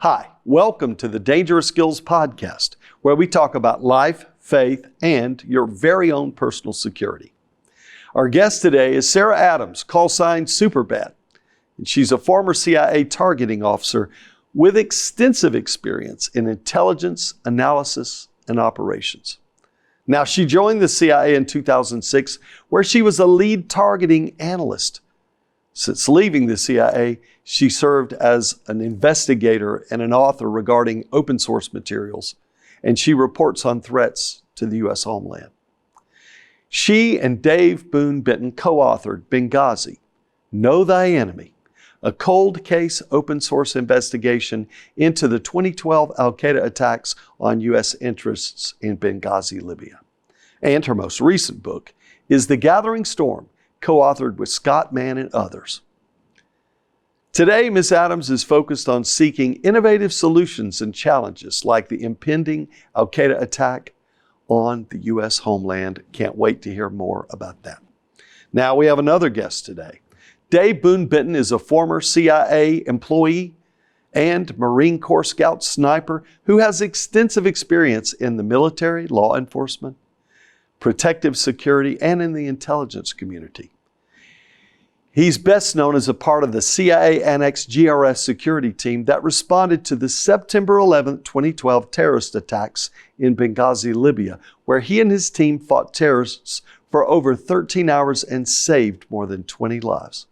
Hi, welcome to the Dangerous Skills Podcast, where we talk about life, faith, and your very own personal security. Our guest today is Sarah Adams, call sign Superbad. And she's a former CIA targeting officer with extensive experience in intelligence, analysis, and operations. Now, she joined the CIA in 2006, where she was a lead targeting analyst. Since leaving the CIA, she served as an investigator and an author regarding open source materials, and she reports on threats to the U.S. Homeland. She and Dave Boon Benton co-authored Benghazi, Know Thy Enemy, a cold case open source investigation into the 2012 al-Qaeda attacks on U.S. interests in Benghazi, Libya. And her most recent book is The Gathering Storm, co-authored with Scott Mann and others. Today, Ms. Adams is focused on seeking innovative solutions and challenges like the impending al-Qaeda attack on the U.S. homeland. Can't wait to hear more about that. Now, we have another guest today. Dave Boon Benton is a former CIA employee and Marine Corps Scout sniper who has extensive experience in the military, law enforcement, protective security, and in the intelligence community. He's best known as a part of the CIA-annexed GRS security team that responded to the September 11, 2012 terrorist attacks in Benghazi, Libya, where he and his team fought terrorists for over 13 hours and saved more than 20 lives.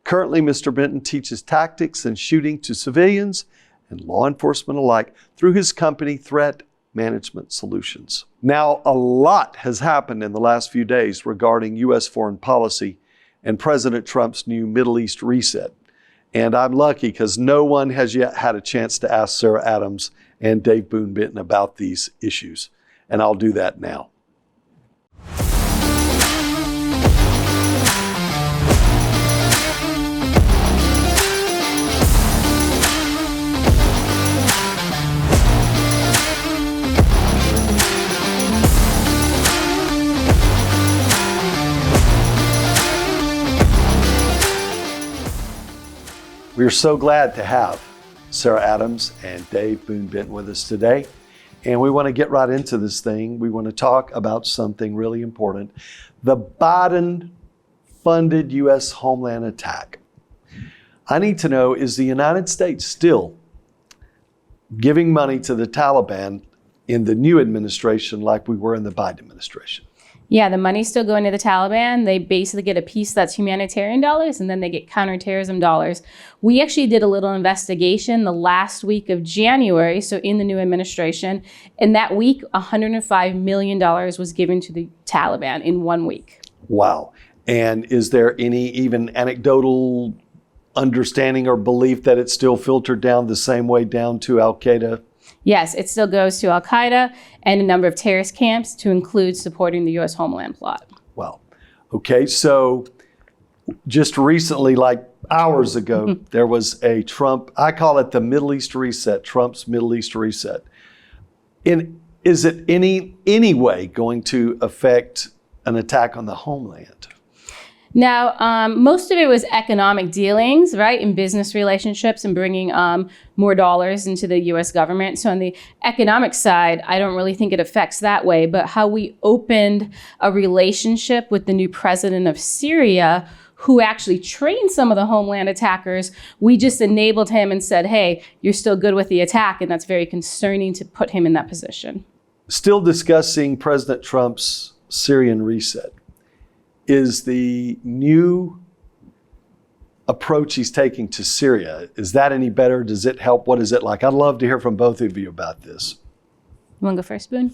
Currently, Mr. Benton teaches tactics and shooting to civilians and law enforcement alike through his company, Threat Management Solutions. Now, a lot has happened in the last few days regarding U.S. foreign policy and President Trump's new Middle East reset. And I'm lucky because no one has yet had a chance to ask Sarah Adams and Dave Boon Benton about these issues. And I'll do that now. We are so glad to have Sarah Adams and Dave Boon Benton with us today. And we want to get right into this thing. We want to talk about something really important. The Biden-funded U.S. Homeland attack. I need to know, is the United States still giving money to the Taliban in the new administration like we were in the Biden administration? Yeah, the money's still going to the Taliban. They basically get a piece that's humanitarian dollars, and then they get counterterrorism dollars. We actually did a little investigation the last week of January, so in the new administration. And that week, $105 million was given to the Taliban in 1 week. Wow. And is there any even anecdotal understanding or belief that it still filtered down the same way down to al-Qaeda? Yes, it still goes to al-Qaeda and a number of terrorist camps to include supporting the U.S. Homeland plot. Wow. Okay, so just recently, like hours ago, there was a Trump, I call it the Middle East reset, Trump's Middle East reset. Is it any way going to affect an attack on the homeland? Now, most of it was economic dealings, right, in business relationships and bringing more dollars into the U.S. government. So on the economic side, I don't really think it affects that way. But how we opened a relationship with the new president of Syria, who actually trained some of the homeland attackers, we just enabled him and said, hey, you're still good with the attack. And that's very concerning to put him in that position. Still discussing President Trump's Syrian reset. Is the new approach he's taking to Syria, is that any better? Does it help? What is it like? I'd love to hear from both of you about this. You want to go first, Boon?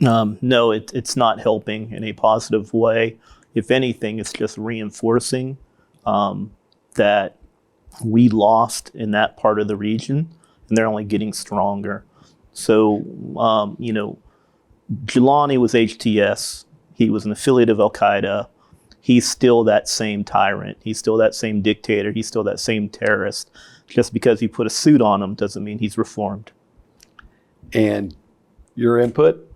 No, it's not helping in a positive way. If anything, it's just reinforcing that we lost in that part of the region, and they're only getting stronger. So, Jelani was HTS. He was an affiliate of al-Qaeda. He's still that same tyrant. He's still that same dictator. He's still that same terrorist. Just because you put a suit on him doesn't mean he's reformed. And your input?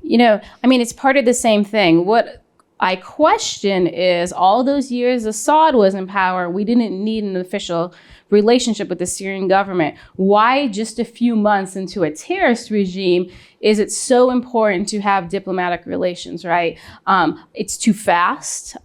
It's part of the same thing. What I question is all those years Assad was in power, we didn't need an official relationship with the Syrian government. Why just a few months into a terrorist regime is it so important to have diplomatic relations, right? It's too fast.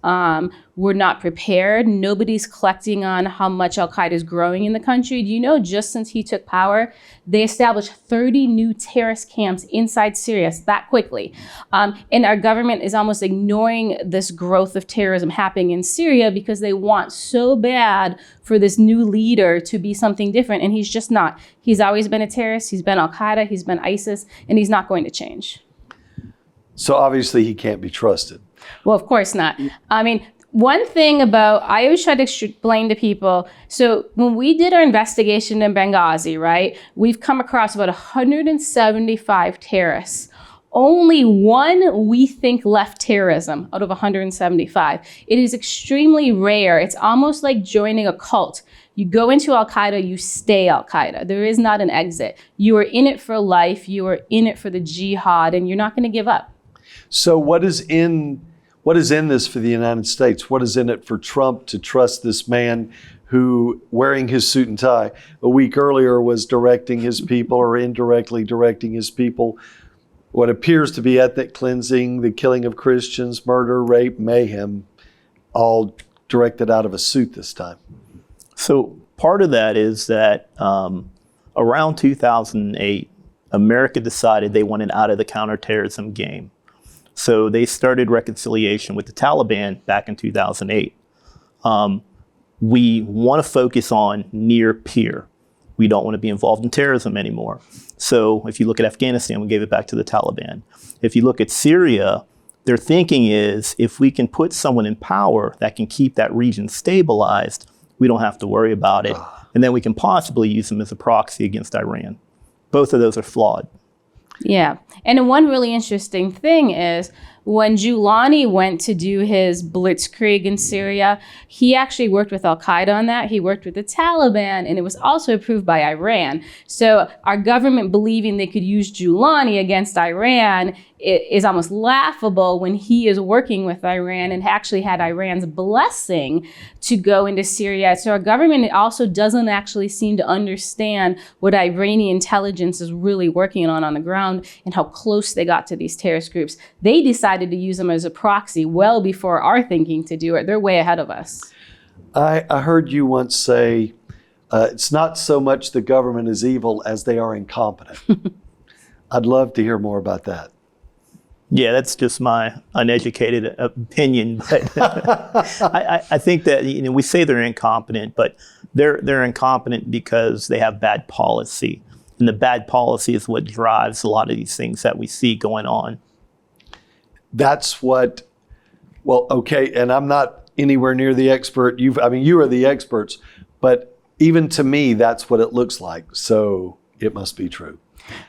We're not prepared. Nobody's collecting on how much Al-Qaeda is growing in the country. Do you know, just since he took power, they established 30 new terrorist camps inside Syria that quickly. And our government is almost ignoring this growth of terrorism happening in Syria because they want so bad for this new leader to be something different. And he's just not. He's always been a terrorist. He's been Al-Qaeda. He's been ISIS. And he's not going to change. So obviously he can't be trusted. Well, of course not. I mean, one thing I always try to explain to people, so when we did our investigation in Benghazi, right, we've come across about 175 terrorists. Only one we think left terrorism out of 175. It is extremely rare. It's almost like joining a cult. You go into Al-Qaeda, you stay Al-Qaeda. There is not an exit. You are in it for life. You are in it for the jihad, and you're not going to give up. So what is in this for the United States? What is in it for Trump to trust this man who, wearing his suit and tie, a week earlier was directing his people, or indirectly directing his people, what appears to be ethnic cleansing, the killing of Christians, murder, rape, mayhem, all directed out of a suit this time? So part of that is that around 2008, America decided they wanted out of the counterterrorism game. So they started reconciliation with the Taliban back in 2008. We want to focus on near peer. We don't want to be involved in terrorism anymore. So if you look at Afghanistan, we gave it back to the Taliban. If you look at Syria, their thinking is if we can put someone in power that can keep that region stabilized, we don't have to worry about it. And then we can possibly use them as a proxy against Iran. Both of those are flawed. Yeah. And one really interesting thing is when Giuliani went to do his blitzkrieg in Syria, he actually worked with Al-Qaeda on that. He worked with the Taliban, and it was also approved by Iran. So our government believing they could use Giuliani against Iran is almost laughable when he is working with Iran and actually had Iran's blessing to go into Syria. So our government also doesn't actually seem to understand what Iranian intelligence is really working on the ground and how close they got to these terrorist groups. They decided to use them as a proxy well before our thinking to do it. They're way ahead of us. I heard you once say, it's not so much the government is evil as they are incompetent. I'd love to hear more about that. Yeah, that's just my uneducated opinion. But I think that we say they're incompetent, but they're incompetent because they have bad policy. And the bad policy is what drives a lot of these things that we see going on. That's what, well, okay, and I'm not anywhere near the expert. You are the experts, but even to me, that's what it looks like. So it must be true.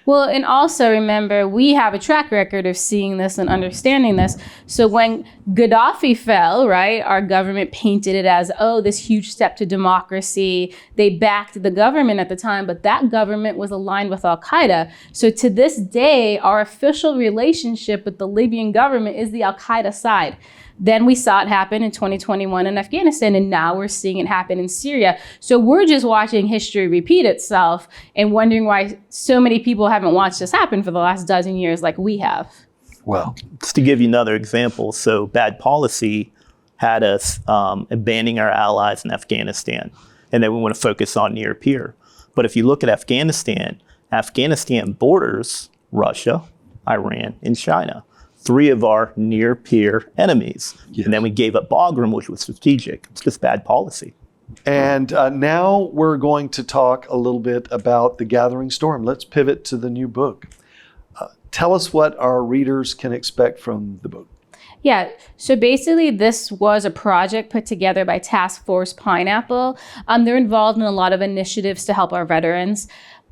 Well, and also remember, we have a track record of seeing this and understanding this. So when Gaddafi fell, right, our government painted it as, oh, this huge step to democracy. They backed the government at the time, but that government was aligned with Al-Qaeda. So to this day, our official relationship with the Libyan government is the Al-Qaeda side. Then we saw it happen in 2021 in Afghanistan, and now we're seeing it happen in Syria. So we're just watching history repeat itself and wondering why so many people haven't watched this happen for the last dozen years like we have. Well, just to give you another example, so bad policy had us abandoning our allies in Afghanistan, and then we want to focus on near peer. But if you look at Afghanistan, Afghanistan borders Russia, Iran, and China. 3 of our near peer enemies. Yes. And then we gave up Bagram, which was strategic. It's just bad policy. And now we're going to talk a little bit about The Gathering Storm. Let's pivot to the new book. Tell us what our readers can expect from the book. Yeah, so basically this was a project put together by Task Force Pineapple. They're involved in a lot of initiatives to help our veterans.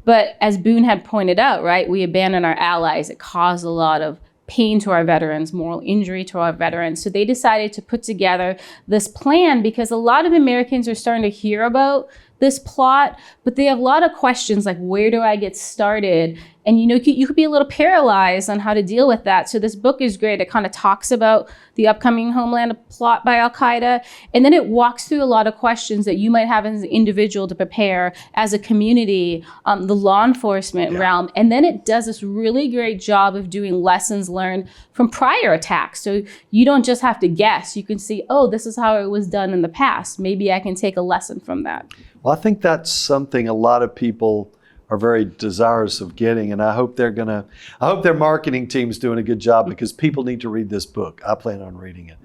But as Boon had pointed out, right, we abandoned our allies. It caused a lot of pain to our veterans, moral injury to our veterans. So they decided to put together this plan because a lot of Americans are starting to hear about this plot, but they have a lot of questions like, where do I get started? And you could be a little paralyzed on how to deal with that. So this book is great. It kind of talks about the upcoming Homeland plot by Al-Qaeda, and then it walks through a lot of questions that you might have as an individual to prepare, as a community, the law enforcement realm. And then it does this really great job of doing lessons learned from prior attacks. So you don't just have to guess. You can see, oh, this is how it was done in the past. Maybe I can take a lesson from that. Well, I think that's something a lot of people are very desirous of getting, and I hope their marketing team's doing a good job, because people need to read this book. I plan on reading it.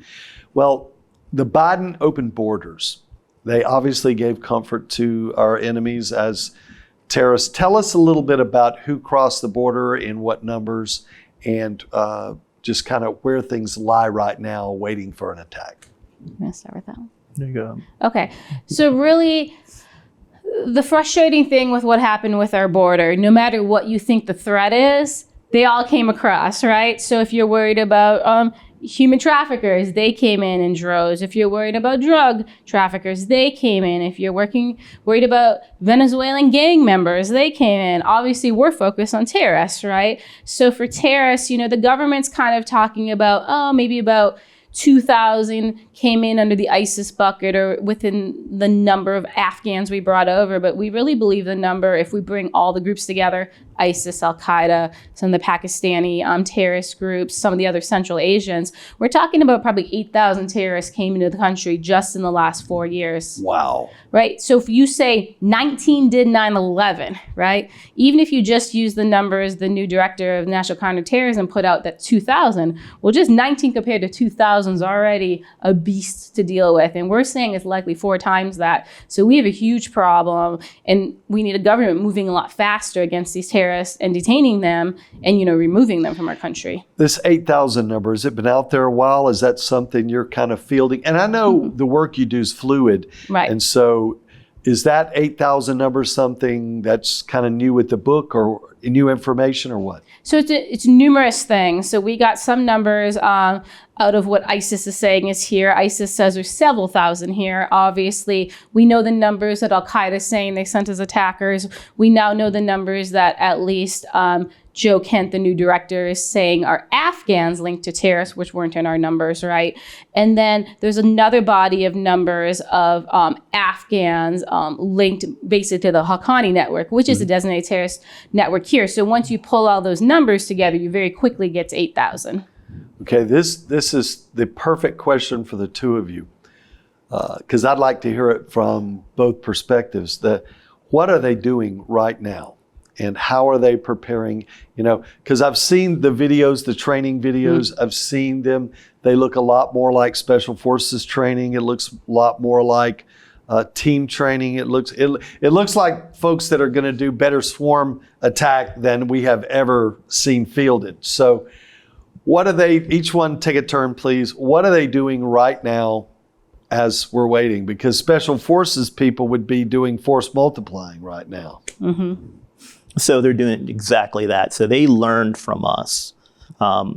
Well, the Biden open borders, they obviously gave comfort to our enemies as terrorists. Tell us a little bit about who crossed the border, in what numbers, and just kind of where things lie right now waiting for an attack. I'm going to start with that one. There you go. Okay. So really, the frustrating thing with what happened with our border, no matter what you think the threat is, they all came across, right? So if you're worried about human traffickers, they came in droves. If you're worried about drug traffickers, they came in. If you're worried about Venezuelan gang members, they came in. Obviously, we're focused on terrorists, right? So for terrorists, the government's kind of talking about, maybe about 2,000 came in under the ISIS bucket, or within the number of Afghans we brought over. But we really believe the number, if we bring all the groups together, ISIS, Al-Qaeda, some of the Pakistani terrorist groups, some of the other Central Asians, we're talking about probably 8,000 terrorists came into the country just in the last 4 years. Wow. Right? So if you say 19 did 9/11, right? Even if you just use the numbers the new director of national counterterrorism put out, that 2,000, well, just 19 compared to 2,000 is already a beast to deal with. And we're saying it's likely 4 times that. So we have a huge problem, and we need a government moving a lot faster against these terrorists and detaining them and, removing them from our country. This 8,000 number, has it been out there a while? Is that something you're kind of fielding? And I know the work you do is fluid. Right. And so is that 8,000 number something that's kind of new with the book, or new information, or what? So it's numerous things. So we got some numbers out of what ISIS is saying is here. ISIS says there's several thousand here. Obviously, we know the numbers that Al-Qaeda is saying they sent as attackers. We now know the numbers that at least Joe Kent, the new director, is saying are Afghans linked to terrorists, which weren't in our numbers, right? And then there's another body of numbers of Afghans linked basically to the Haqqani network, which is a designated terrorist network here. So once you pull all those numbers together, you very quickly get to 8,000. Okay, this is the perfect question for the two of you, because I'd like to hear it from both perspectives. What are they doing right now? And how are they preparing, because I've seen the videos, the training videos, I've seen them. They look a lot more like Special Forces training. It looks a lot more like team training. It looks like folks that are going to do better swarm attack than we have ever seen fielded. So what are they, each one take a turn, please. What are they doing right now as we're waiting? Because Special Forces people would be doing force multiplying right now. Mm-hmm. So they're doing exactly that. So they learned from us.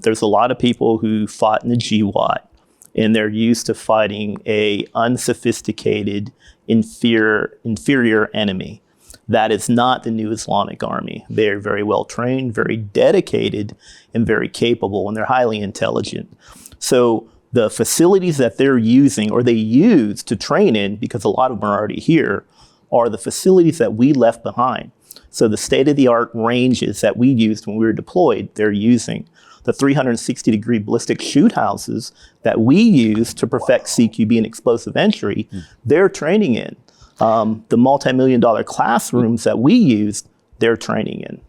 There's a lot of people who fought in the GWAT, and they're used to fighting a unsophisticated, inferior enemy. That is not the new Islamic Army. They're very well trained, very dedicated, and very capable, and they're highly intelligent. So the facilities that they're using, or they use to train in, because a lot of them are already here, are the facilities that we left behind. So the state-of-the-art ranges that we used when we were deployed, they're using. The 360-degree ballistic shoot houses that we use to perfect CQB and explosive entry, they're training in. The multi-million-dollar classrooms that we used, they're training in.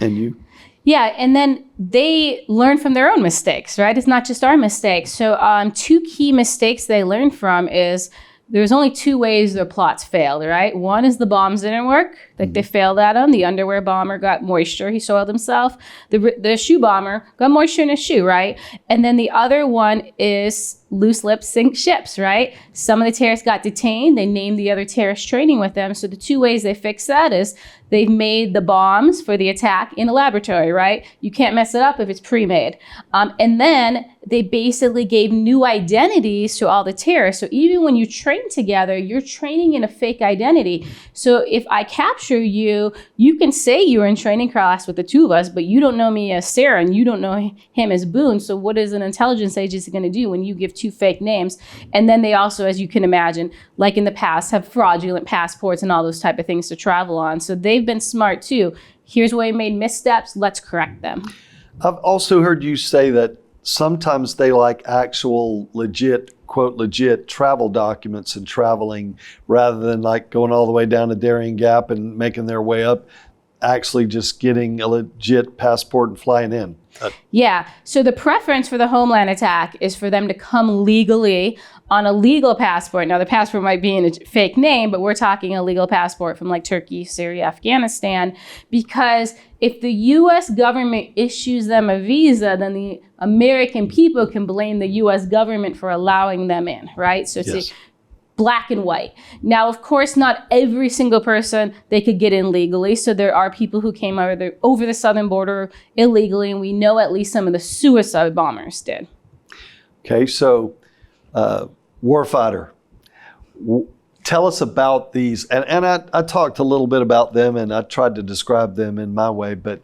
And you? Yeah, and then they learn from their own mistakes, right? It's not just our mistakes. So 2 key mistakes they learned from is there's only 2 ways their plots failed, right? One is the bombs didn't work, like they failed at them. The underwear bomber got moisture, he soiled himself. The shoe bomber got moisture in his shoe, right? And then the other one is loose lips sink ships, right? Some of the terrorists got detained. They named the other terrorists training with them. So the two ways they fix that is they've made the bombs for the attack in a laboratory, right? You can't mess it up if it's pre-made. And then they basically gave new identities to all the terrorists. So even when you train together, you're training in a fake identity. So if I capture you, you can say you were in training class with the two of us, but you don't know me as Sarah and you don't know him as Boon. So what is an intelligence agency going to do when you give two fake names? And then they also, as you can imagine, like in the past, have fraudulent passports and all those type of things to travel on. So they've been smart too. Here's where we made missteps. Let's correct them. I've also heard you say that sometimes they like actual legit, quote, legit travel documents and traveling rather than like going all the way down to Darien Gap and making their way up, actually just getting a legit passport and flying in. Yeah. So the preference for the Homeland attack is for them to come legally on a legal passport. Now, the passport might be in a fake name, but we're talking a legal passport from like Turkey, Syria, Afghanistan, because if the U.S. government issues them a visa, then the American people can blame the U.S. government for allowing them in, right? So it's black and white. Now, of course, not every single person they could get in legally. So there are people who came over the southern border illegally, and we know at least some of the suicide bombers did. Okay, so warfighter, tell us about these. And I talked a little bit about them, and I tried to describe them in my way, but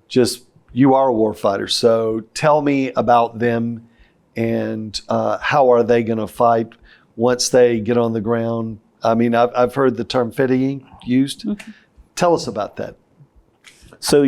just you are a warfighter. So tell me about them and how are they going to fight once they get on the ground? I mean, I've heard the term fitting used. Mm-hmm. Tell us about that. So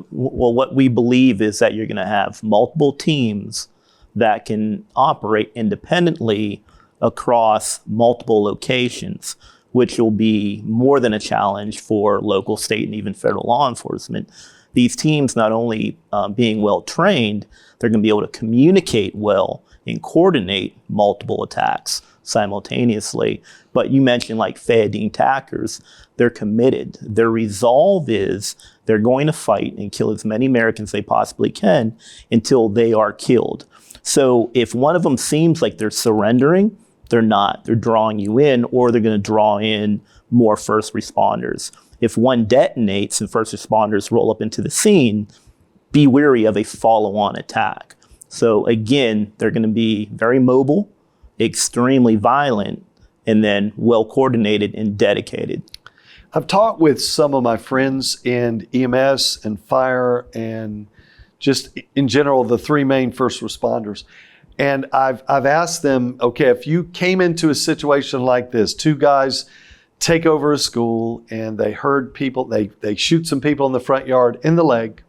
what we believe is that you're going to have multiple teams that can operate independently across multiple locations, which will be more than a challenge for local, state, and even federal law enforcement. These teams, not only being well trained, they're going to be able to communicate well and coordinate multiple attacks simultaneously. But you mentioned like Fayadeen attackers, they're committed. Their resolve is they're going to fight and kill as many Americans they possibly can until they are killed. So if one of them seems like they're surrendering, they're not. They're drawing you in, or they're going to draw in more first responders. If one detonates and first responders roll up into the scene, be wary of a follow-on attack. So again, they're going to be very mobile, extremely violent, and then well coordinated and dedicated. I've talked with some of my friends in EMS and fire and just in general, the three main first responders. And I've asked them, okay, if you came into a situation like this, two guys take over a school and they herd people, they shoot some people in the front yard in the leg.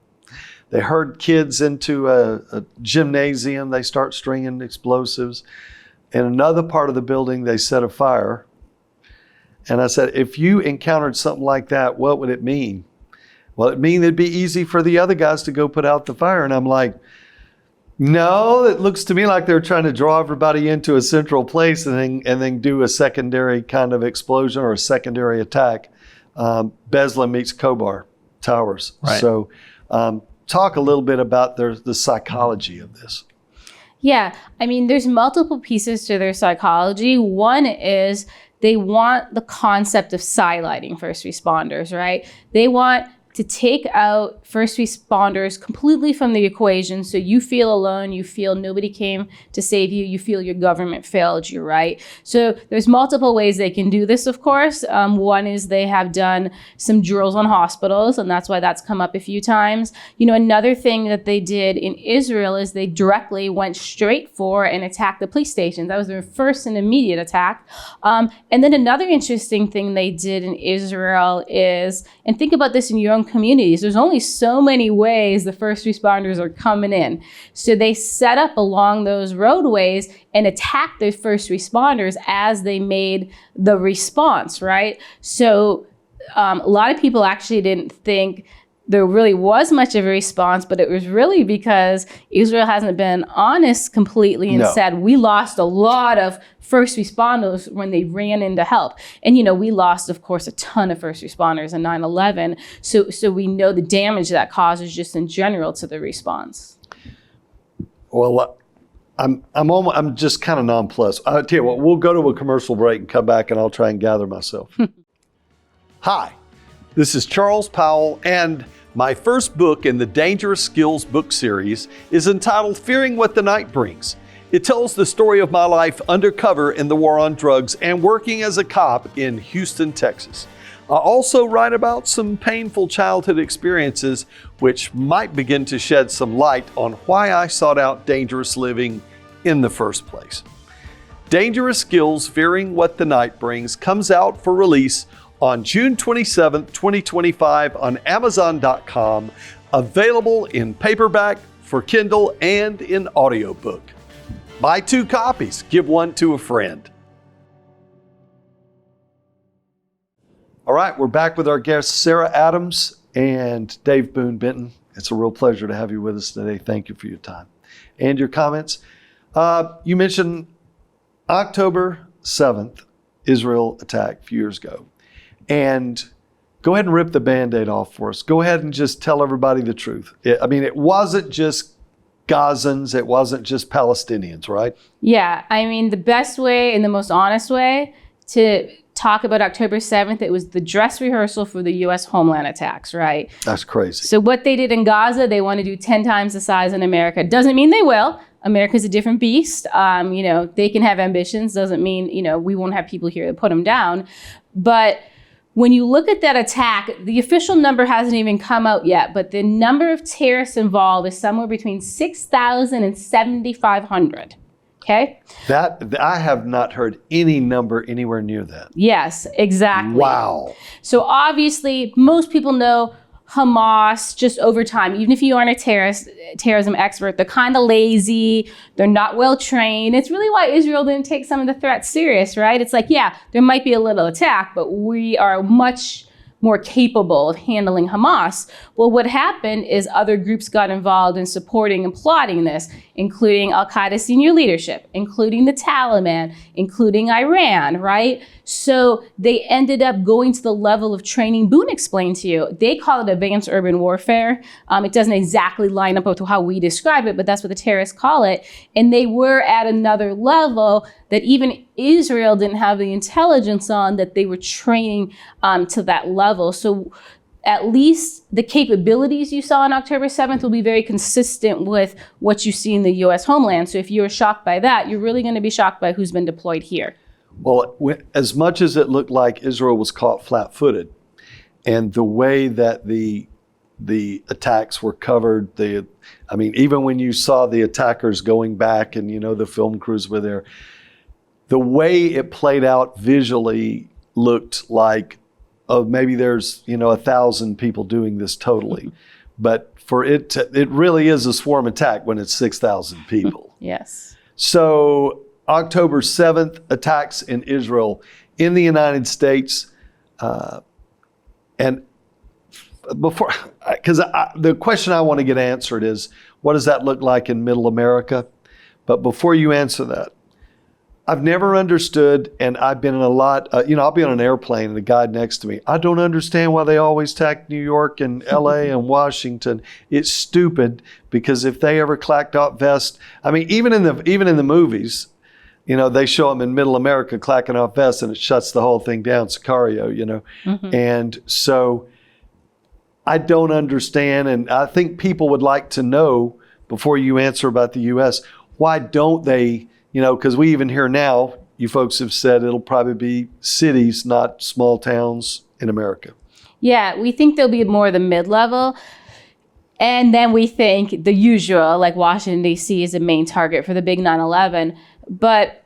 They herd kids into a gymnasium. They start stringing explosives. In another part of the building, they set a fire. And I said, if you encountered something like that, what would it mean? Well, it'd mean it'd be easy for the other guys to go put out the fire. And I'm like, no, it looks to me like they're trying to draw everybody into a central place and then do a secondary kind of explosion or a secondary attack. Beslan meets Khobar Towers. Right. So talk a little bit about the psychology of this. Yeah, I mean, there's multiple pieces to their psychology. One is they want the concept of sidelining first responders, right? They want to take out first responders completely from the equation. So you feel alone, you feel nobody came to save you, you feel your government failed you, right? So there's multiple ways they can do this, of course. One is they have done some drills on hospitals, and that's why that's come up a few times. Another thing that they did in Israel is they directly went straight for and attacked the police stations. That was their first and immediate attack. And then another interesting thing they did in Israel is, and think about this in your own communities, there's only so many ways the first responders are coming in. So they set up along those roadways and attacked the first responders as they made the response, right? So a lot of people actually didn't think there really was much of a response, but it was really because Israel hasn't been honest completely and said we lost a lot of first responders when they ran in to help. And, we lost, of course, a ton of first responders in 9/11. So we know the damage that causes just in general to the response. Well, I'm just kind of nonplussed. I'll tell you what, we'll go to a commercial break and come back and I'll try and gather myself. Hi, this is Charles Powell, and my first book in the Dangerous Skills book series is entitled Fearing What the Night Brings. It tells the story of my life undercover in the war on drugs and working as a cop in Houston, Texas. I also write about some painful childhood experiences which might begin to shed some light on why I sought out dangerous living in the first place. Dangerous Skills, Fearing What the Night Brings comes out for release on June 27, 2025 on Amazon.com, available in paperback, for Kindle, and in audiobook. Buy 2 copies, give one to a friend. All right, we're back with our guests, Sarah Adams and Dave Boon Benton. It's a real pleasure to have you with us today. Thank you for your time and your comments. You mentioned October 7th, Israel attack a few years ago. And go ahead and rip the Band-Aid off for us. Go ahead and just tell everybody the truth. It wasn't just Gazans, it wasn't just Palestinians, right? Yeah, the best way and the most honest way to talk about October 7th, it was the dress rehearsal for the U.S. Homeland attacks, right? That's crazy. So what they did in Gaza, they want to do 10 times the size in America. Doesn't mean they will. America's a different beast. They can have ambitions. Doesn't mean, we won't have people here to put them down. But when you look at that attack, the official number hasn't even come out yet, but the number of terrorists involved is somewhere between 6,000 and 7,500. Okay? That I have not heard any number anywhere near that. Yes, exactly. Wow. So obviously, most people know Hamas just over time, even if you aren't a terrorism expert, they're kind of lazy, they're not well trained. It's really why Israel didn't take some of the threats serious, right? It's like, yeah, there might be a little attack, but we are much more capable of handling Hamas. Well, what happened is other groups got involved in supporting and plotting this, including Al-Qaeda senior leadership, including the Taliban, including Iran, right? So they ended up going to the level of training Boon explained to you. They call it advanced urban warfare. It doesn't exactly line up with how we describe it, but that's what the terrorists call it. And they were at another level that even Israel didn't have the intelligence on, that they were training to that level. So at least the capabilities you saw on October 7th will be very consistent with what you see in the U.S. Homeland. So if you're shocked by that, you're really going to be shocked by who's been deployed here. Well, as much as it looked like Israel was caught flat-footed, and the way that the attacks were covered, even when you saw the attackers going back and, the film crews were there, the way it played out visually looked like, maybe there's, 1,000 people doing this totally. But it really is a swarm attack when it's 6,000 people. Yes. So October 7th, attacks in Israel, in the United States. And before, because the question I want to get answered is, what does that look like in Middle America? But before you answer that, I've never understood, and I've been in a lot, I'll be on an airplane and the guy next to me, I don't understand why they always attack New York and LA and Washington. It's stupid, because if they ever clacked off vests, even in the movies, they show them in Middle America clacking off vests and it shuts the whole thing down, Sicario, Mm-hmm. And so I don't understand, and I think people would like to know, before you answer about the U.S., why don't they, because we even hear now, you folks have said it'll probably be cities, not small towns in America. Yeah, we think there'll be more of the mid-level. And then we think the usual, like Washington, D.C. is a main target for the big 9/11. But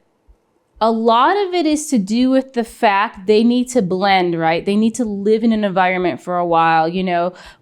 a lot of it is to do with the fact they need to blend, right? They need to live in an environment for a while.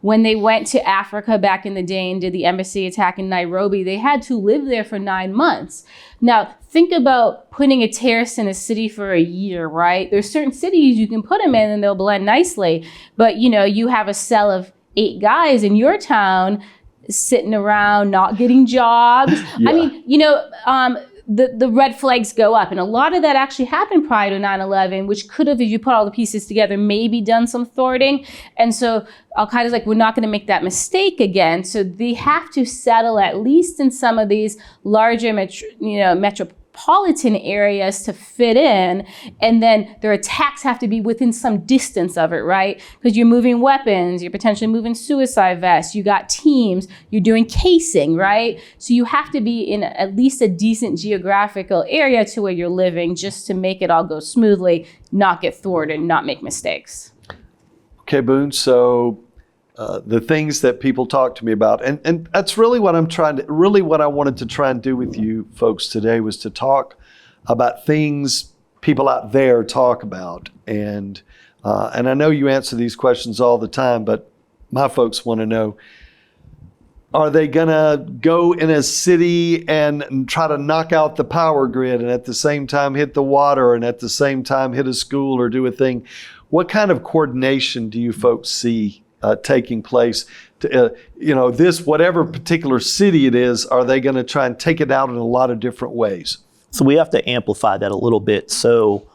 When they went to Africa back in the day and did the embassy attack in Nairobi, they had to live there for 9 months. Now, think about putting a terrorist in a city for a year, right? There's certain cities you can put them in and they'll blend nicely. But, you have a cell of 8 guys in your town sitting around, not getting jobs. Yeah. the red flags go up. And a lot of that actually happened prior to 9/11, which could have, if you put all the pieces together, maybe done some thwarting. And so Al-Qaeda's like, we're not going to make that mistake again. So they have to settle at least in some of these larger metropolitan areas to fit in, and then their attacks have to be within some distance of it, right? Because you're moving weapons, you're potentially moving suicide vests, you got teams, you're doing casing, right? So you have to be in at least a decent geographical area to where you're living just to make it all go smoothly, not get thwarted, not make mistakes. Okay, Boon, so the things that people talk to me about, and that's really what what I wanted to try and do with you folks today, was to talk about things people out there talk about. And I know you answer these questions all the time, but my folks want to know, are they gonna go in a city and try to knock out the power grid and at the same time hit the water and at the same time hit a school or do a thing? What kind of coordination do you folks see taking place to, this, whatever particular city it is, are they going to try and take it out in a lot of different ways? So we have to amplify that a little bit. So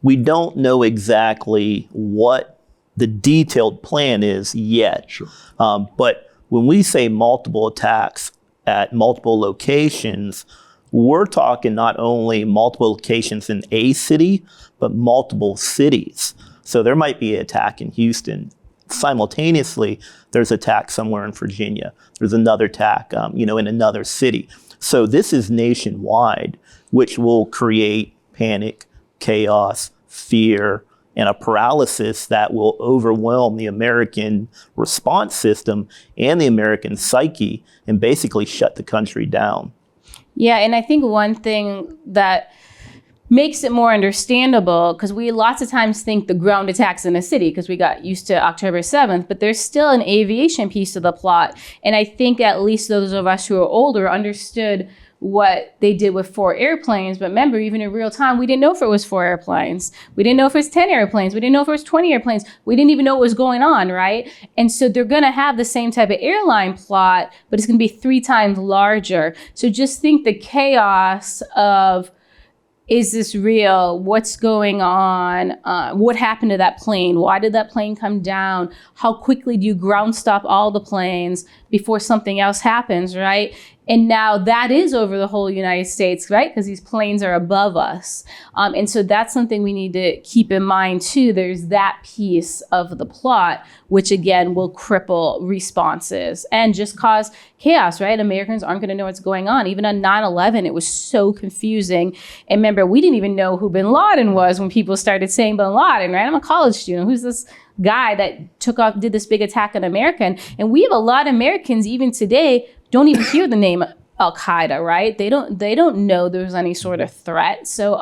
we don't know exactly what the detailed plan is yet. Sure. But when we say multiple attacks at multiple locations, we're talking not only multiple locations in a city, but multiple cities. So there might be an attack in Houston. Simultaneously, there's attack somewhere in Virginia. There's another attack, in another city. So this is nationwide, which will create panic, chaos, fear, and a paralysis that will overwhelm the American response system and the American psyche and basically shut the country down. Yeah, and I think one thing that makes it more understandable, because we lots of times think the ground attacks in a city because we got used to October 7th, but there's still an aviation piece of the plot. And I think at least those of us who are older understood what they did with 4 airplanes. But remember, even in real time, we didn't know if it was 4 airplanes. We didn't know if it was 10 airplanes. We didn't know if it was 20 airplanes. We didn't even know what was going on, right? And so they're going to have the same type of airline plot, but it's going to be 3 times larger. So just think the chaos of, is this real? What's going on? What happened to that plane? Why did that plane come down? How quickly do you ground stop all the planes before something else happens, right? And now that is over the whole United States, right? Because these planes are above us. And so that's something we need to keep in mind too. There's that piece of the plot, which again will cripple responses and just cause chaos, right? Americans aren't going to know what's going on. Even on 9/11, it was so confusing. And remember, we didn't even know who bin Laden was when people started saying bin Laden, right? I'm a college student. Who's this guy that did this big attack on America? And we have a lot of Americans even today don't even hear the name Al-Qaeda, right? They don't know there's any sort of threat. So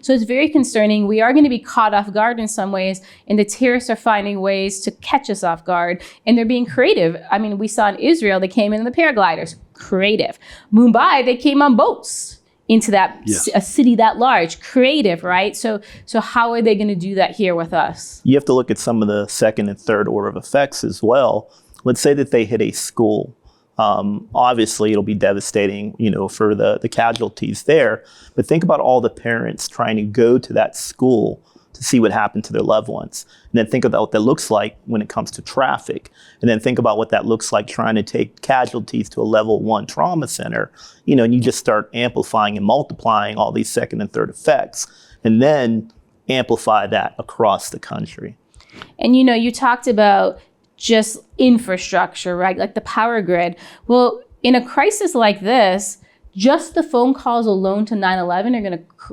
it's very concerning. We are going to be caught off guard in some ways, and the terrorists are finding ways to catch us off guard, and they're being creative. I mean, we saw in Israel, they came in the paragliders, creative. Mumbai, they came on boats into that a city that large, creative, right? So how are they going to do that here with us? You have to look at some of the second and third order of effects as well. Let's say that they hit a school. Obviously, it'll be devastating, for the casualties there. But think about all the parents trying to go to that school to see what happened to their loved ones. And then think about what that looks like when it comes to traffic. And then think about what that looks like trying to take casualties to a level 1 trauma center. And you just start amplifying and multiplying all these second and third effects. And then amplify that across the country. And you talked about just infrastructure, right? Like the power grid. Well, in a crisis like this, just the phone calls alone to 911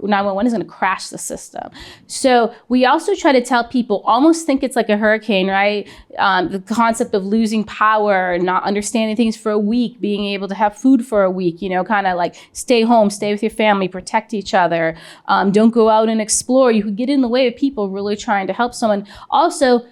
911 is going to crash the system. So we also try to tell people, almost think it's like a hurricane, right? The concept of losing power, not understanding things for a week, being able to have food for a week, kind of like stay home, stay with your family, protect each other. Don't go out and explore. You could get in the way of people really trying to help someone. Also,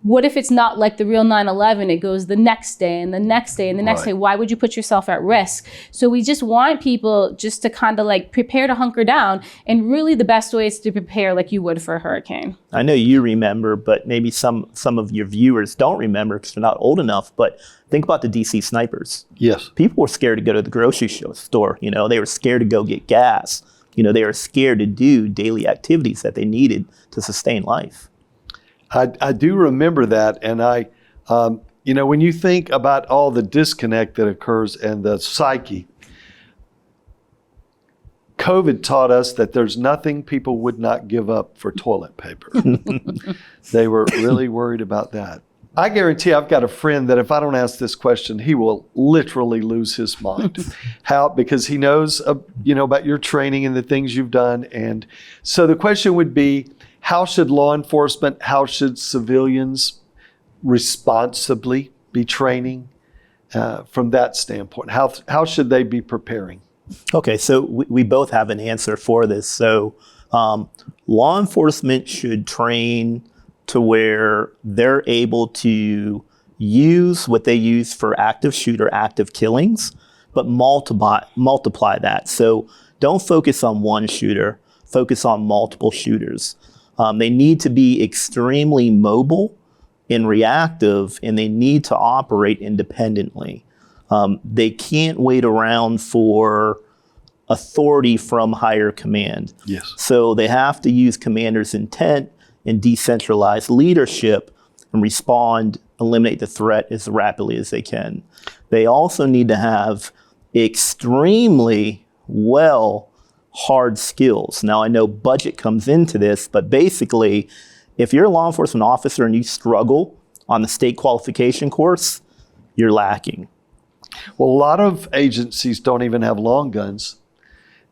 what if it's not like the real 9/11? It goes the next day and the next day and the next day. Why would you put yourself at risk? So we just want people just to kind of like prepare to hunker down. And really the best way is to prepare like you would for a hurricane. I know you remember, but maybe some of your viewers don't remember because they're not old enough. But think about the DC snipers. Yes. People were scared to go to the grocery store. You know, they were scared to go get gas. You know, they were scared to do daily activities that they needed to sustain life. I do remember that. And you know, when you think about all the disconnect that occurs in the psyche, COVID taught us that there's nothing people would not give up for toilet paper. They were really worried about that. I guarantee I've got a friend that if I don't ask this question, he will literally lose his mind. How? Because he knows, you know, about your training and the things you've done. And so the question would be, how should law enforcement, how should civilians responsibly be training from that standpoint? How should they be preparing? Okay, so we both have an answer for this. So law enforcement should train to where they're able to use what they use for active shooter, active killings, but multiply that. So don't focus on one shooter, focus on multiple shooters. They need to be extremely mobile and reactive, and they need to operate independently. They can't wait around for authority from higher command. Yes. So they have to use commander's intent and decentralized leadership and eliminate the threat as rapidly as they can. They also need to have extremely hard skills. Now I know budget comes into this, but basically, if you're a law enforcement officer and you struggle on the state qualification course, you're lacking. Well, a lot of agencies don't even have long guns.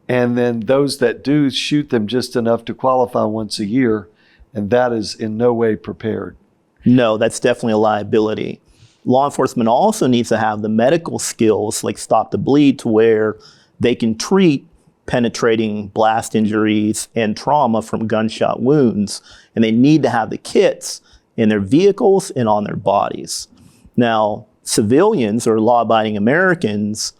And then those that do shoot them just enough to qualify once a year. And that is in no way prepared. No, that's definitely a liability. Law enforcement also needs to have the medical skills, like stop the bleed, to where they can treat penetrating blast injuries and trauma from gunshot wounds. And they need to have the kits in their vehicles and on their bodies. Now, civilians or law-abiding Americans,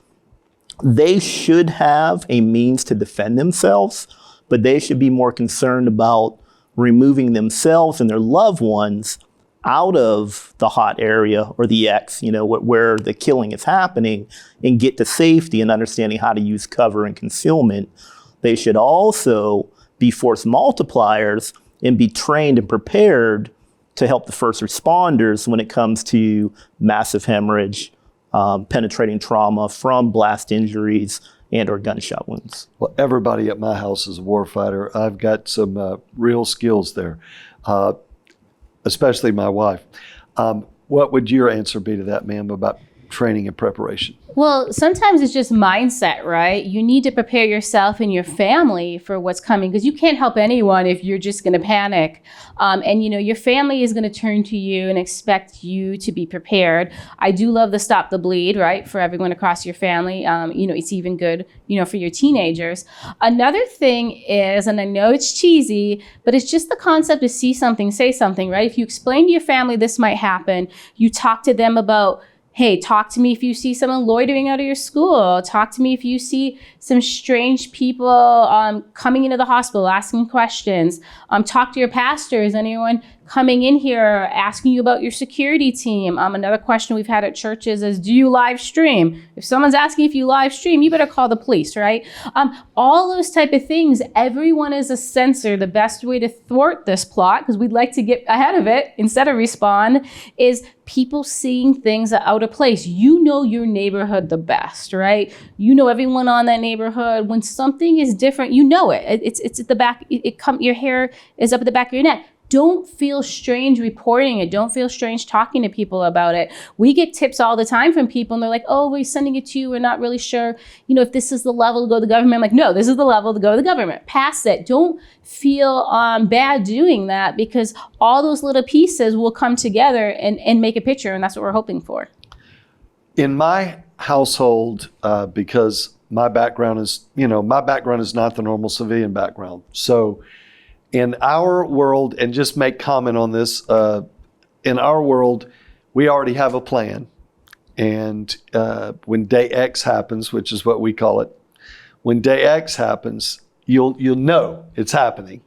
they should have a means to defend themselves, but they should be more concerned about removing themselves and their loved ones out of the hot area or the X, you know, where the killing is happening, and get to safety and understanding how to use cover and concealment. They should also be force multipliers and be trained and prepared to help the first responders when it comes to massive hemorrhage, penetrating trauma from blast injuries and or gunshot wounds. Well, everybody at my house is a warfighter. I've got some real skills there, especially my wife. What would your answer be to that, ma'am, about training and preparation? Well, sometimes it's just mindset, right? You need to prepare yourself and your family for what's coming, because you can't help anyone if you're just going to panic. And, you know, your family is going to turn to you and expect you to be prepared. I do love the stop the bleed, right? For everyone across your family. You know, it's even good, you know, for your teenagers. Another thing is, and I know it's cheesy, but it's just the concept of see something, say something, right? If you explain to your family this might happen, you talk to them about, hey, talk to me if you see someone loitering out of your school. Talk to me if you see some strange people coming into the hospital, asking questions. Talk to your pastors, anyone coming in here asking you about your security team. Another question we've had at churches is, do you live stream? If someone's asking if you live stream, you better call the police, right? All those type of things. Everyone is a sensor. The best way to thwart this plot, because we'd like to get ahead of it instead of respond, is people seeing things out of place. You know your neighborhood the best, right? You know everyone on that neighborhood. When something is different, you know it. It's at the back. Your hair is up at the back of your neck. Don't feel strange reporting it. Don't feel strange talking to people about it. We get tips all the time from people, and they're like, oh, we're sending it to you. We're not really sure, you know, if this is the level to go to the government. I'm like, no, this is the level to go to the government. Pass it. Don't feel bad doing that, because all those little pieces will come together and make a picture, and that's what we're hoping for. In my household, because my background is not the normal civilian background. So in our world, and just make comment on this, in our world, we already have a plan. And when day X happens, which is what we call it, when day X happens, you'll know it's happening.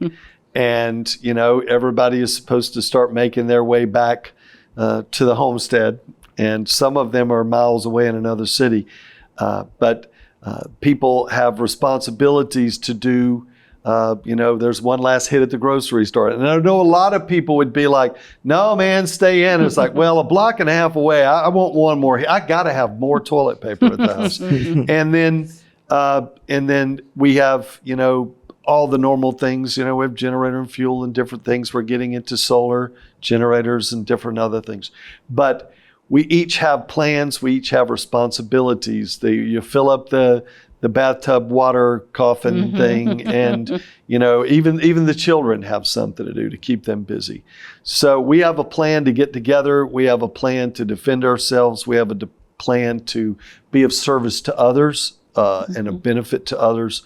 And, you know, everybody is supposed to start making their way back to the homestead. And some of them are miles away in another city. But people have responsibilities to do. You know, there's one last hit at the grocery store. And I know a lot of people would be like, no, man, stay in. It's like, well, a block and a half away, I want one more. I got to have more toilet paper at the house. And then we have, you know, all the normal things. You know, we have generator and fuel and different things. We're getting into solar generators and different other things. But we each have plans. We each have responsibilities. You fill up the bathtub water coffin thing, and you know, even the children have something to do to keep them busy. So we have a plan to get together. We have a plan to defend ourselves. We have a plan to be of service to others and a benefit to others,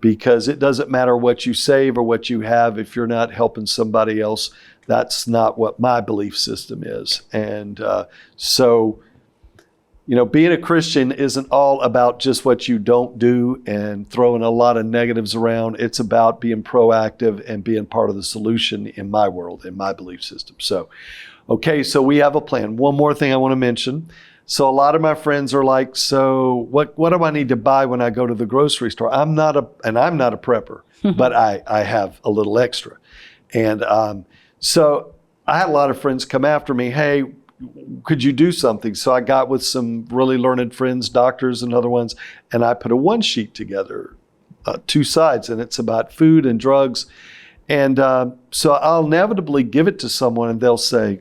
because it doesn't matter what you save or what you have if you're not helping somebody else. That's not what my belief system is. And so, you know, being a Christian isn't all about just what you don't do and throwing a lot of negatives around. It's about being proactive and being part of the solution in my world, in my belief system. So, okay, so we have a plan. One more thing I want to mention. So a lot of my friends are like, so what do I need to buy when I go to the grocery store? I'm not a prepper, but I have a little extra. And so I had a lot of friends come after me, hey, could you do something? So I got with some really learned friends, doctors and other ones, and I put a one sheet together, 2 sides, and it's about food and drugs. And so I'll inevitably give it to someone and they'll say,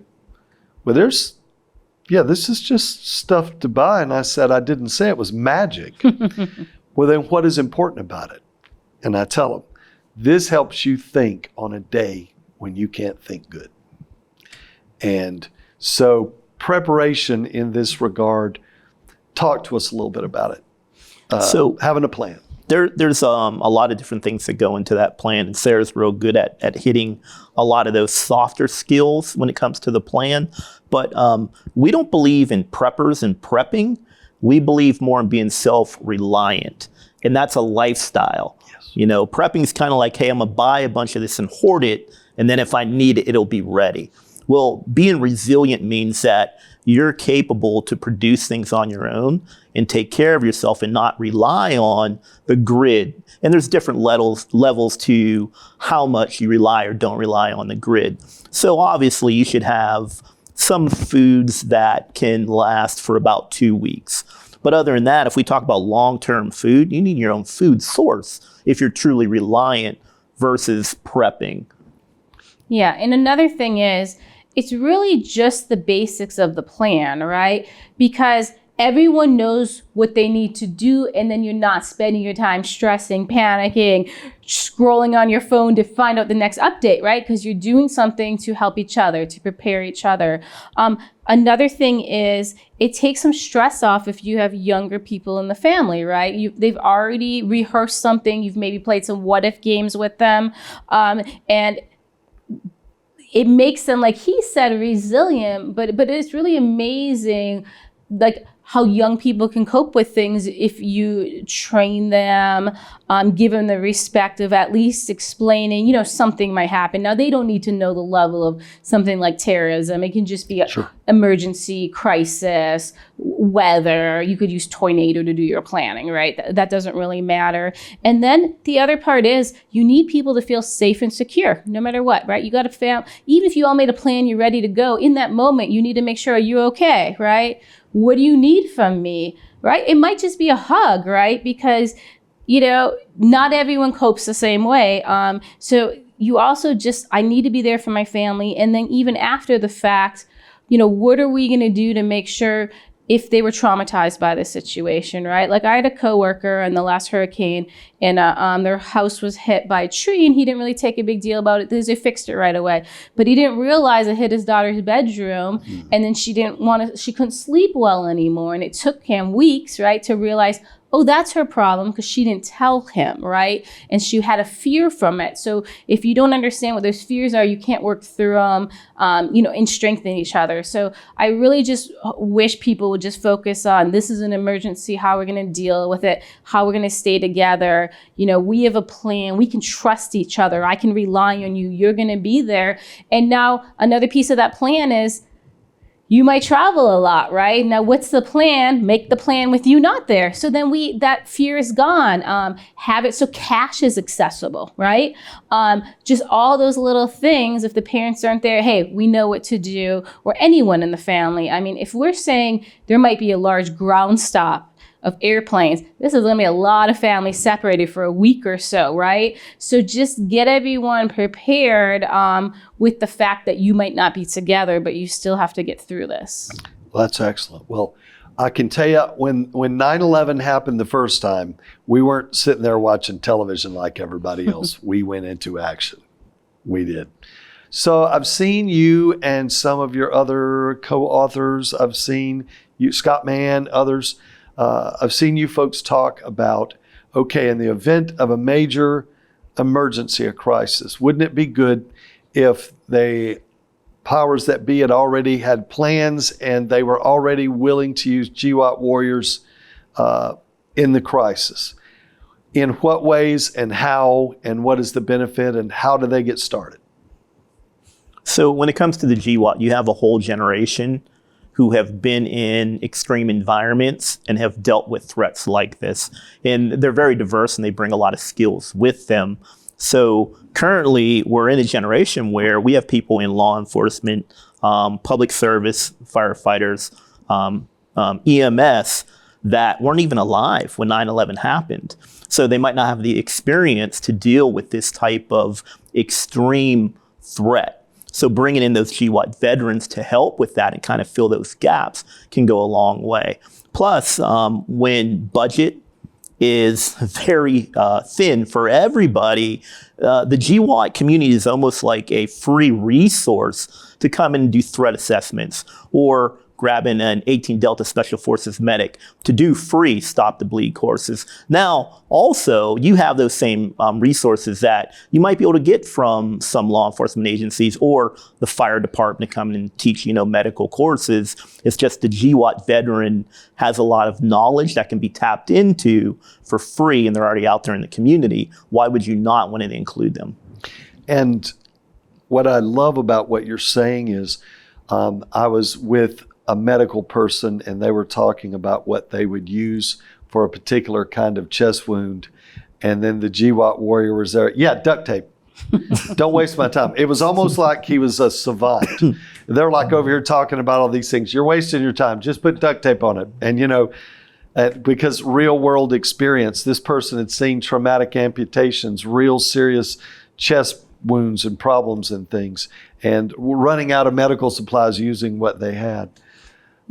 well, this is just stuff to buy. And I said, I didn't say it was magic. Well, then what is important about it? And I tell them, this helps you think on a day when you can't think good. And so preparation in this regard, talk to us a little bit about it. So having a plan. There's a lot of different things that go into that plan, and Sarah's real good at hitting a lot of those softer skills when it comes to the plan. But we don't believe in preppers and prepping. We believe more in being self-reliant, and that's a lifestyle. Yes. You know, prepping is kind of like, hey, I'm gonna buy a bunch of this and hoard it, and then if I need it, it'll be ready. Well, being resilient means that you're capable to produce things on your own and take care of yourself and not rely on the grid. And there's different levels to how much you rely or don't rely on the grid. So obviously you should have some foods that can last for about 2 weeks. But other than that, if we talk about long-term food, you need your own food source if you're truly reliant versus prepping. Yeah, and another thing is, it's really just the basics of the plan, right? Because everyone knows what they need to do, and then you're not spending your time stressing, panicking, scrolling on your phone to find out the next update, right? Because you're doing something to help each other, to prepare each other. Another thing is, it takes some stress off if you have younger people in the family, right? They've already rehearsed something, you've maybe played some what-if games with them, and it makes them, like he said, resilient, but it's really amazing, like how young people can cope with things if you train them, give them the respect of at least explaining, you know, something might happen. Now, they don't need to know the level of something like terrorism. It can just be an emergency, crisis, weather. You could use tornado to do your planning, right? That doesn't really matter. And then the other part is you need people to feel safe and secure, no matter what, right? You got to even if you all made a plan, you're ready to go, in that moment, you need to make sure you're okay, right? What do you need from me, right? It might just be a hug, right? Because, you know, not everyone copes the same way. So you also I need to be there for my family. And then even after the fact, you know, what are we going to do to make sure if they were traumatized by the situation, right? Like I had a coworker in the last hurricane, and their house was hit by a tree, and he didn't really take a big deal about it because they fixed it right away. But he didn't realize it hit his daughter's bedroom, and then she couldn't sleep well anymore. And it took him weeks, right, to realize, oh, that's her problem because she didn't tell him, right? And she had a fear from it. So if you don't understand what those fears are, you can't work through them, and strengthen each other. So I really just wish people would just focus on, this is an emergency, how we're going to deal with it, how we're going to stay together. We have a plan. We can trust each other. I can rely on you. You're going to be there. And now another piece of that plan is, you might travel a lot, right? Now, what's the plan? Make the plan with you not there. So then that fear is gone. Have it so cash is accessible, right? Just all those little things. If the parents aren't there, hey, we know what to do, or anyone in the family. I mean, if we're saying there might be a large ground stop of airplanes, this is going to be a lot of families separated for a week or so, right? So just get everyone prepared with the fact that you might not be together, but you still have to get through this. Well, that's excellent. Well, I can tell you, when 9/11 happened the first time, we weren't sitting there watching television like everybody else. We went into action. We did. So I've seen you and some of your other co-authors. I've seen you, Scott Mann, others. I've seen you folks talk about, okay, in the event of a major emergency, a crisis, wouldn't it be good if the powers that be had already had plans and they were already willing to use GWAT warriors in the crisis? In what ways and how, and what is the benefit, and how do they get started? So when it comes to the GWAT, you have a whole generation who have been in extreme environments and have dealt with threats like this. And they're very diverse and they bring a lot of skills with them. So currently we're in a generation where we have people in law enforcement, public service, firefighters, EMS that weren't even alive when 9/11 happened. So they might not have the experience to deal with this type of extreme threat. So bringing in those GWAT veterans to help with that and kind of fill those gaps can go a long way. Plus, when budget is very thin for everybody, the GWAT community is almost like a free resource to come in and do threat assessments, or grabbing an 18 Delta Special Forces medic to do free Stop the Bleed courses. Now, also, you have those same resources that you might be able to get from some law enforcement agencies or the fire department to come in and teach, medical courses. It's just the GWAT veteran has a lot of knowledge that can be tapped into for free, and they're already out there in the community. Why would you not want to include them? And what I love about what you're saying is, I was with a medical person and they were talking about what they would use for a particular kind of chest wound. And then the GWAT warrior was there. Yeah, duct tape. Don't waste my time. It was almost like he was a savant. They're like over here talking about all these things. You're wasting your time. Just put duct tape on it. And because real world experience, this person had seen traumatic amputations, real serious chest wounds and problems and things, and running out of medical supplies using what they had.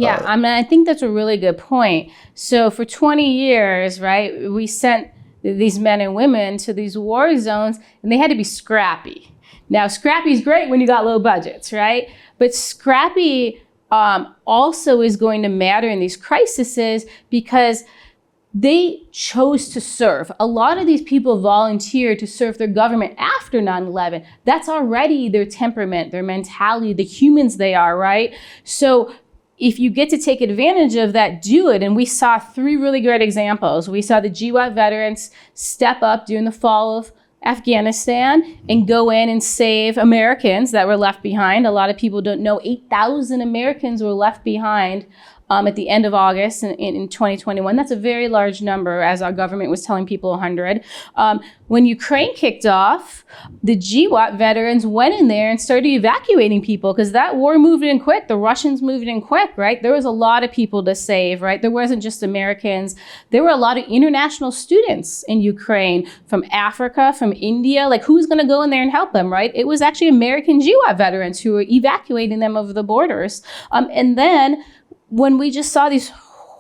Yeah, I think that's a really good point. So for 20 years, right, we sent these men and women to these war zones, and they had to be scrappy. Now, scrappy is great when you got low budgets, right? But scrappy also is going to matter in these crises because they chose to serve. A lot of these people volunteered to serve their government after 9/11. That's already their temperament, their mentality, the humans they are, right? So if you get to take advantage of that, do it. And we saw 3 really great examples. We saw the GWAT veterans step up during the fall of Afghanistan and go in and save Americans that were left behind. A lot of people don't know 8,000 Americans were left behind at the end of August in 2021. That's a very large number, as our government was telling people 100. When Ukraine kicked off, the GWAT veterans went in there and started evacuating people because that war moved in quick. The Russians moved in quick, right? There was a lot of people to save, right? There wasn't just Americans. There were a lot of international students in Ukraine from Africa, from India. Like, who's going to go in there and help them, right? It was actually American GWAT veterans who were evacuating them over the borders. And then when we just saw these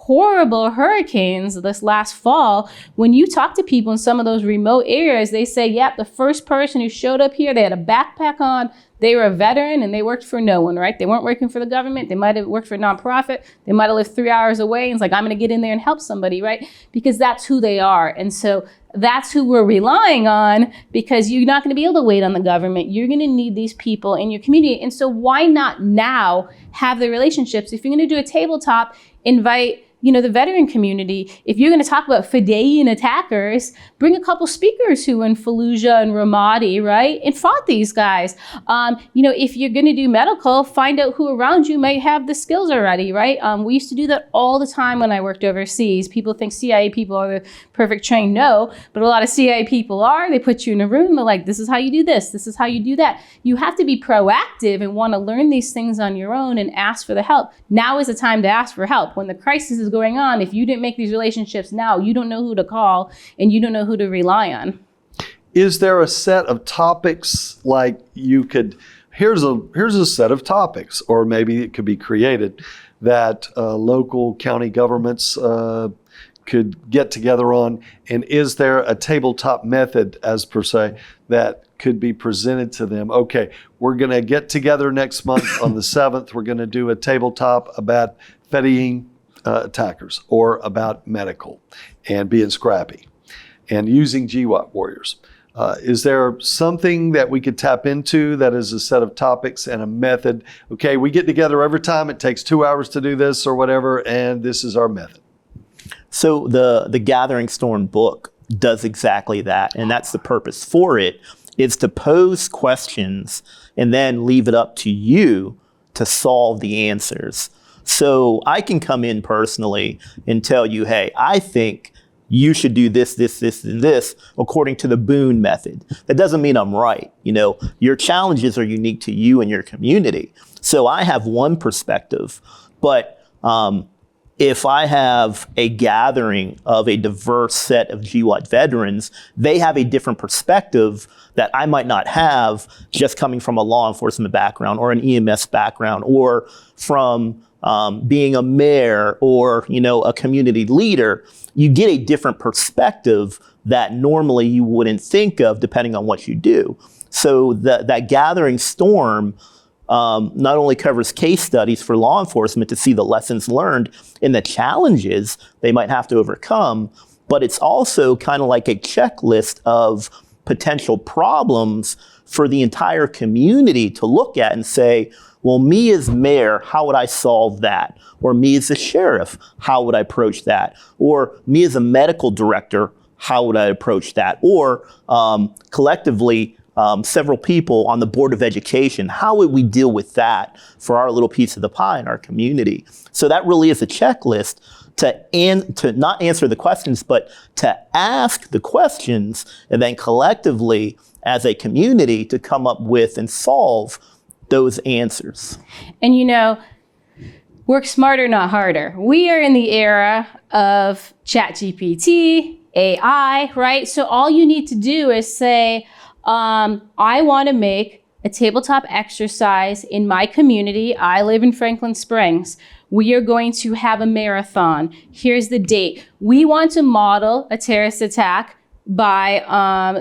horrible hurricanes this last fall, when you talk to people in some of those remote areas, they say, yep, the first person who showed up here, they had a backpack on, they were a veteran, and they worked for no one, right? They weren't working for the government. They might have worked for a nonprofit. They might have lived 3 hours away, and it's like, I'm going to get in there and help somebody, right? Because that's who they are. And so that's who we're relying on, because you're not going to be able to wait on the government. You're going to need these people in your community. And so why not now have the relationships? If you're going to do a tabletop, invite the veteran community. If you're going to talk about Fidayeen attackers, bring a couple speakers who were in Fallujah and Ramadi, right, and fought these guys. If you're going to do medical, find out who around you might have the skills already, right? We used to do that all the time when I worked overseas. People think CIA people are the perfect trained. No, but a lot of CIA people are. They put you in a room. They're like, this is how you do this. This is how you do that. You have to be proactive and want to learn these things on your own and ask for the help. Now is the time to ask for help. When the crisis is going on, if you didn't make these relationships now, you don't know who to call and you don't know who to rely on. Is there a set of topics like here's a set of topics, or maybe it could be created, that local county governments could get together on? And is there a tabletop method, as per se, that could be presented to them? Okay, we're going to get together next month on the 7th. We're going to do a tabletop about Fedayeen attackers, or about medical and being scrappy and using GWAT warriors. Is there something that we could tap into that is a set of topics and a method? Okay, we get together every time. It takes 2 hours to do this or whatever, and this is our method. So the Gathering Storm book does exactly that, and that's the purpose for it, is to pose questions and then leave it up to you to solve the answers. So I can come in personally and tell you, hey, I think you should do this, this, this, and this according to the Boon method. That doesn't mean I'm right. Your challenges are unique to you and your community. So I have one perspective, but if I have a gathering of a diverse set of GWAT veterans, they have a different perspective that I might not have just coming from a law enforcement background or an EMS background, or from being a mayor or, a community leader. You get a different perspective that normally you wouldn't think of depending on what you do. So that Gathering Storm not only covers case studies for law enforcement to see the lessons learned and the challenges they might have to overcome, but it's also kind of like a checklist of potential problems for the entire community to look at and say, well, me as mayor, how would I solve that? Or me as a sheriff, how would I approach that? Or me as a medical director, how would I approach that? Or collectively, several people on the Board of Education, how would we deal with that for our little piece of the pie in our community? So that really is a checklist to not answer the questions, but to ask the questions, and then collectively as a community to come up with and solve those answers. And work smarter, not harder. We are in the era of ChatGPT, AI, right? So all you need to do is say, I want to make a tabletop exercise in my community. I live in Franklin Springs. We are going to have a marathon. Here's the date. We want to model a terrorist attack by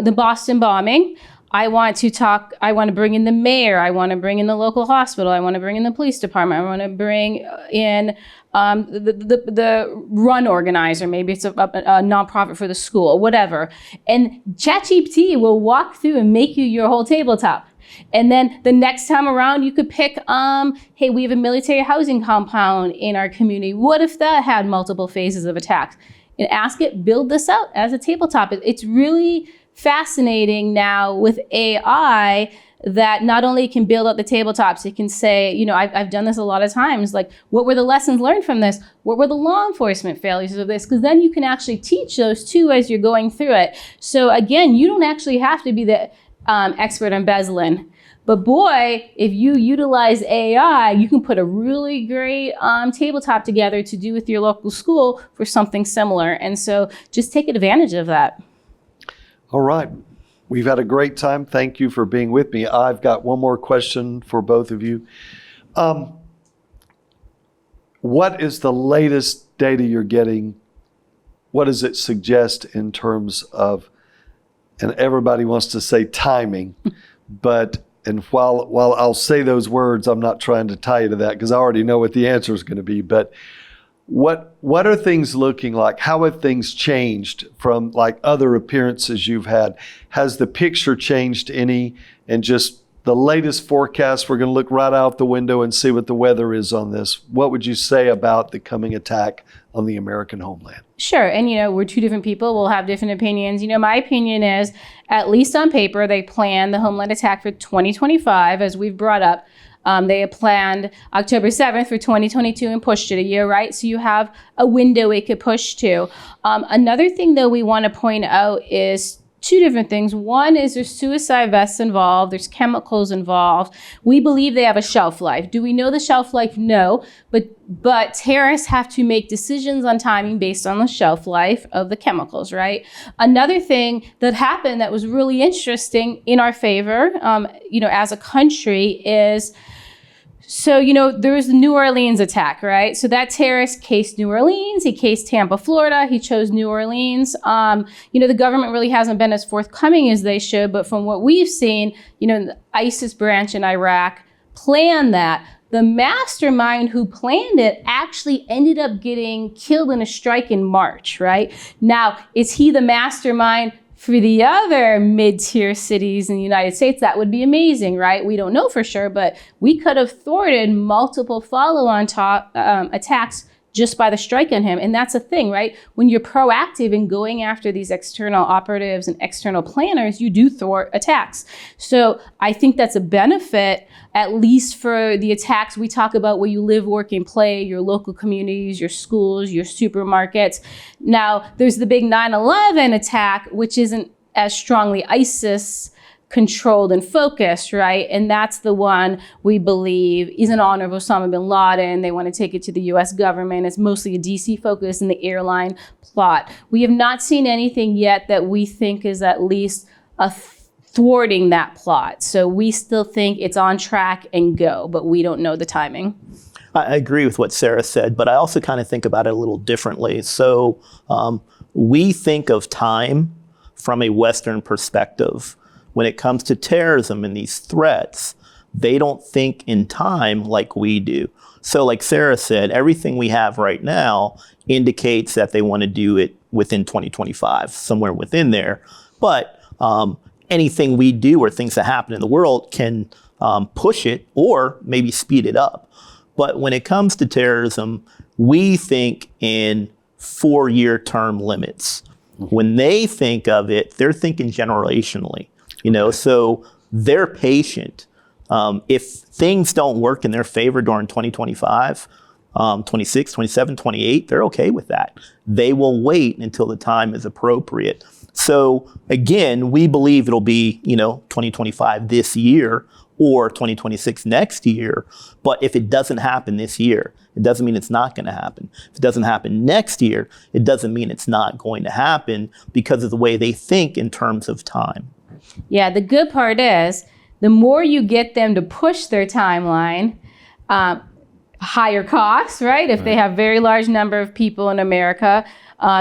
the Boston bombing. I want to bring in the mayor. I want to bring in the local hospital. I want to bring in the police department. I want to bring in the run organizer. Maybe it's a nonprofit for the school, whatever. And ChatGPT will walk through and make you your whole tabletop. And then the next time around, you could pick, hey, we have a military housing compound in our community. What if that had multiple phases of attacks? And ask it, build this out as a tabletop. It's really fascinating now with AI that not only can build out the tabletops, it can say, I've done this a lot of times, like, what were the lessons learned from this? What were the law enforcement failures of this? Because then you can actually teach those too as you're going through it. So again, you don't actually have to be the expert on embezzling. But boy, if you utilize AI, you can put a really great tabletop together to do with your local school for something similar. And so just take advantage of that. All right. We've had a great time. Thank you for being with me. I've got one more question for both of you. what is the latest data you're getting? What does it suggest in terms of, and everybody wants to say timing, but, and while I'll say those words, I'm not trying to tie you to that because I already know what the answer is going to be, but what are things looking like? How have things changed from like other appearances you've had? Has the picture changed any? And just the latest forecast, we're going to look right out the window and see what the weather is on this. What would you say about the coming attack on the American homeland? Sure. And, we're two different people. We'll have different opinions. My opinion is, at least on paper, they planned the Homeland attack for 2025, as we've brought up. They had planned October 7th for 2022 and pushed it a year, right? So you have a window it could push to. Another thing, though, we want to point out is two different things. One is there's suicide vests involved. There's chemicals involved. We believe they have a shelf life. Do we know the shelf life? No. But terrorists have to make decisions on timing based on the shelf life of the chemicals, right? Another thing that happened that was really interesting in our favor, as a country is, so, there was the New Orleans attack, right? So that terrorist cased New Orleans, he cased Tampa, Florida, he chose New Orleans. The government really hasn't been as forthcoming as they should, but from what we've seen, the ISIS branch in Iraq planned that. The mastermind who planned it actually ended up getting killed in a strike in March, right? Now, is he the mastermind for the other mid-tier cities in the United States? That would be amazing, right? We don't know for sure, but we could have thwarted multiple follow-on attacks just by the strike on him. And that's a thing, right? When you're proactive in going after these external operatives and external planners, you do thwart attacks. So I think that's a benefit, at least for the attacks we talk about where you live, work, and play, your local communities, your schools, your supermarkets. Now, there's the big 9/11 attack, which isn't as strongly ISIS controlled and focused, right? And that's the one we believe is in honor of Osama bin Laden. They want to take it to the US government. It's mostly a DC focus and the airline plot. We have not seen anything yet that we think is at least a thwarting that plot. So we still think it's on track and go, but we don't know the timing. I agree with what Sarah said, but I also kind of think about it a little differently. So we think of time from a Western perspective. When it comes to terrorism and these threats, they don't think in time like we do. So like Sarah said, everything we have right now indicates that they want to do it within 2025, somewhere within there. But anything we do or things that happen in the world can push it or maybe speed it up. But when it comes to terrorism, we think in 4-year term limits. When they think of it, they're thinking generationally. So they're patient. If things don't work in their favor during 2025, 26, 27, 28, they're okay with that. They will wait until the time is appropriate. So again, we believe it'll be, 2025 this year or 2026 next year. But if it doesn't happen this year, it doesn't mean it's not going to happen. If it doesn't happen next year, it doesn't mean it's not going to happen because of the way they think in terms of time. Yeah, the good part is the more you get them to push their timeline, higher costs, right? If they have very large number of people in America,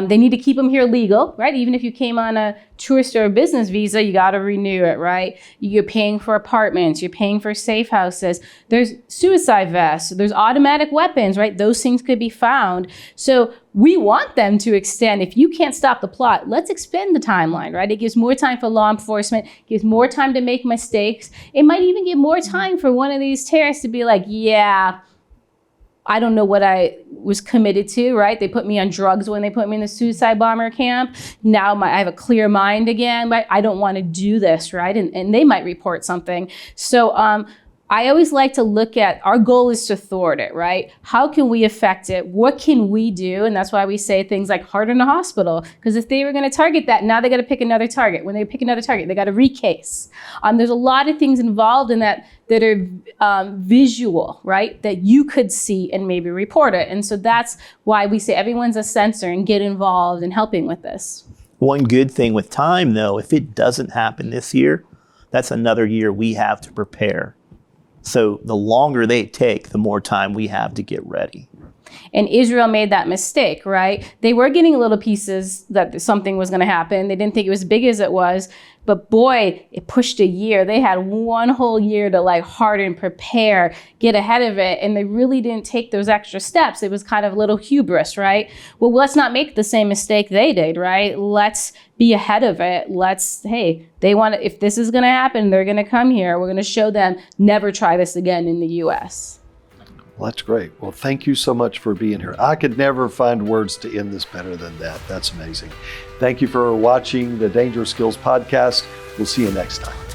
they need to keep them here legal, right? Even if you came on a tourist or a business visa, you got to renew it, right? You're paying for apartments, you're paying for safe houses. There's suicide vests, there's automatic weapons, right? Those things could be found. So we want them to extend. If you can't stop the plot, let's extend the timeline, right? It gives more time for law enforcement, gives more time to make mistakes. It might even give more time for one of these terrorists to be like, yeah, I don't know what I was committed to, right? They put me on drugs when they put me in the suicide bomber camp. Now I have a clear mind again, right? I don't want to do this, right? And they might report something. So I always like to look at, our goal is to thwart it, right? How can we affect it? What can we do? And that's why we say things like harden the hospital. Because if they were going to target that, now they got to pick another target. When they pick another target, they got to recase. There's a lot of things involved in that are visual, right? That you could see and maybe report it. And so that's why we say everyone's a sensor and get involved in helping with this. One good thing with time, though, if it doesn't happen this year, that's another year we have to prepare. So the longer they take, the more time we have to get ready. And Israel made that mistake, right? They were getting little pieces that something was going to happen. They didn't think it was as big as it was. But boy, it pushed a year. They had one whole year to like harden, prepare, get ahead of it. And they really didn't take those extra steps. It was kind of a little hubris, right? Well, let's not make the same mistake they did, right? Let's be ahead of it. Hey, they want to, if this is going to happen, they're going to come here. We're going to show them never try this again in the U.S. Well, that's great. Well, thank you so much for being here. I could never find words to end this better than that. That's amazing. Thank you for watching the Dangerous Skills podcast. We'll see you next time.